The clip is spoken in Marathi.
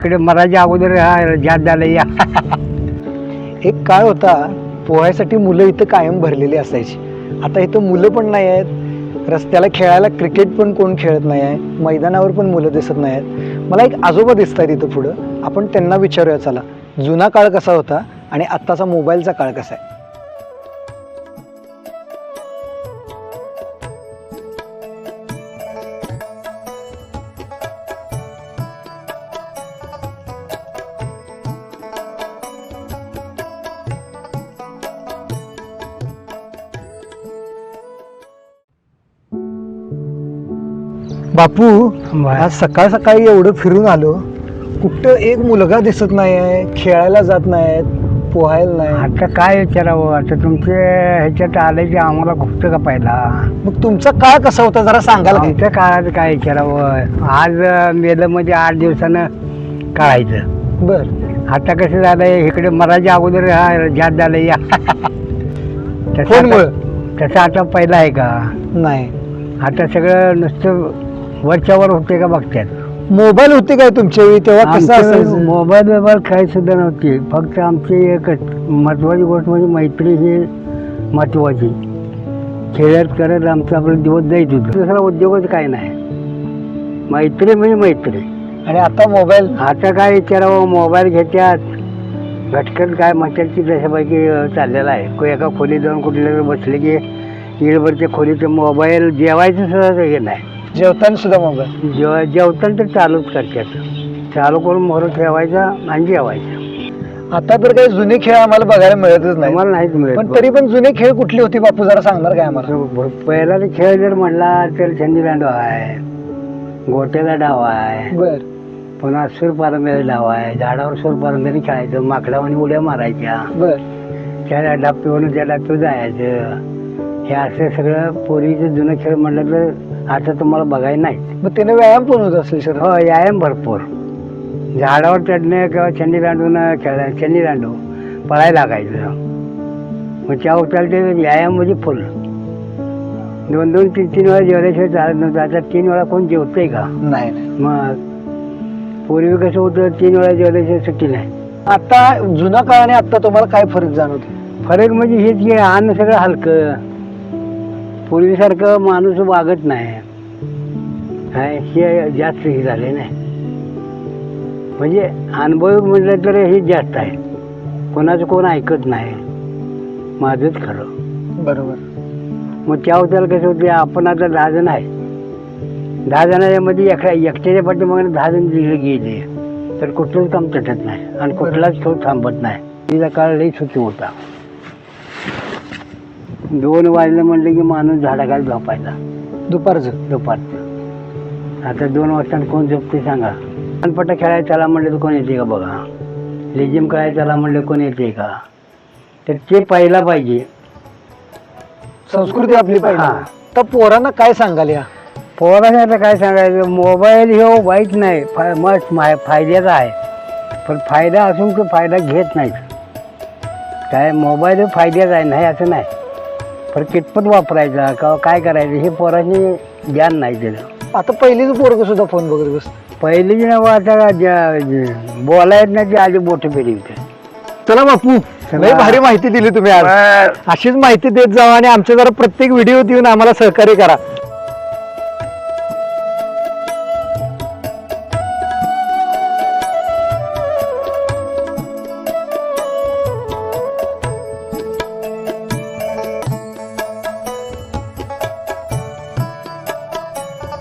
इकडे मराठीच्या अगोदर जात झालं या. एक काळ होता पोहायसाठी मुलं इथं कायम भरलेली असायची. आता इथं मुलं पण नाही आहेत, रस्त्याला खेळायला क्रिकेट पण कोण खेळत नाही आहे, मैदानावर पण मुलं दिसत नाही आहेत. मला एक आजोबा दिसत आहेत इथं पुढं, आपण त्यांना विचारूया. चला, जुना काळ कसा होता आणि आत्ताचा मोबाईलचा काळ कसा आहे. बापू, आज सकाळ सकाळी एवढं फिरून आलो, कुठं एक मुलगा दिसत नाही आहे, खेळायला जात नाहीत, पोहायला नाही. आता काय विचारावं, आता तुमचे ह्याच्यात आले की आम्हाला गुप्त का पाहिला. मग तुमचा काळ कसा होता जरा सांगाल का? आमच्या काळात काय विचारावं, आज मेलमध्ये 8 दिवसानं काढायचं. बर, आता कसं झालंय, इकडे मराठीच्या अगोदर जात झालं या. तसं आता पहिला आहे का? नाही. आता सगळं नुसतं वरच्यावर होते का बघतात. मोबाईल होते काय तुमच्या वेळी तेव्हा? कसं असायचं? मोबाईल काही सुद्धा नव्हती. फक्त आमची एकच महत्वाची गोष्ट म्हणजे मैत्री ही महत्वाची. खेळत करत आमचं आपलं दिवस जायच होतं. दुसरा उद्योगच काय नाही, मैत्री म्हणजे मैत्री. आणि आता मोबाईल. आता काय विचारावं, मोबाईल घेतात, घटकन काय म्हणतात तशापैकी चाललेला आहे. एका खोलीत जाऊन कुठल्या बसले की येळभरच्या खोलीचं मोबाईल, जेवायचं सुद्धा हे नाही. जेवताना सुद्धा मोबाईल. जेवताना तर चालूच करतात, चालू करून मोहर ठेवायचा आणि जेवायचं. आता तर काही जुने खेळ आम्हाला बघायला मिळतच नाही. आम्हाला नाहीच मिळत. पण तरी पण जुने खेळ कुठले होते बापू, जरा सांगणार काय आम्हाला? पहिला तर खेळ जर म्हणला तर छंदी दांडू आहे, गोट्याचा डाव आहे, बर, पुन्हा सूरपारंब्याचा डाव आहे. झाडावर सूरपारंब्याने खेळायचं, माकडावानी उड्या मारायच्या, बर. त्या डापीवरून त्या डापीवर जायचं. हे असं सगळं पोरीचं जुनं खेळ म्हटलं तर आता तुम्हाला बघायला नाही. मग त्याने व्यायाम पण होत असेल शरीर? हो, व्यायाम भरपूर. झाडावर चढणे किंवा छंदी दांडून खेळायला, छंदी दांडू पळायला लागायचं. मग त्या उचलते व्यायाम म्हणजे फुल. 2-2, 3-3 वेळा जेवल्याशिवाय चालत नव्हतं. आता 3 वेळा कोण जेवतंय का? नाही. मग पूर्वी कसं होतं, 3 वेळा जेवल्याशिवाय सुट्टी नाही. आता जुना काळ आणि आता तुम्हाला काय फरक जाणवतो? फरक म्हणजे हेच की अन्न सगळं हलकं, पूर्वीसारखं माणूस वागत नाही काय, हे जास्त हे झाले नाही. म्हणजे अनुभव म्हटलं तर हे जास्त आहे. कोणाचं कोण ऐकत नाही, माझंच खरं. बरोबर. मग त्या होत्याला कसं होते, आपण आता 10 जण आहे, 10 जणांमध्ये एकट्याच्या पाठीमागे 10 जण दिले गेले तर कुठलंच काम तटत नाही आणि कुठलाच खेळ थांबत नाही. तिचा काळ लई सुखी होता. 2 वाजले म्हणले की माणूस झाडाखाली झोपायचा. दुपारचं. आता 2 वाजता कोण झोपते सांगा? लहानपट्टा खेळायला चला म्हणलं तर कोण येते का बघा, लेझिम खेळायला चला म्हणलं कोण येते का? तर ते पाहिला पाहिजे, संस्कृती आपली पाहिजे. हा. तर पोरांना काय सांगाल या? पोरांना आता काय सांगायचं, मोबाईल हे वाईट नाही, मस्त फायद्याचा आहे. पण फायदा असून तो फायदा घेत नाही. काय मोबाईल फायद्याचा आहे, नाही असं नाही. पण कितपत वापरायचा का काय करायचं हे पोरांनी ज्ञान नाही दिलं. आता पहिलीच पोरग सुद्धा फोन बघत बसत. पहिलीच नाव आता बोलायच नाही, ते आधी बोट फिरवते. चला बापू, लय भारी माहिती दिली तुम्ही आज. अशीच माहिती देत जावा आणि आमच्या जरा प्रत्येक व्हिडिओ देऊन आम्हाला सहकार्य करा.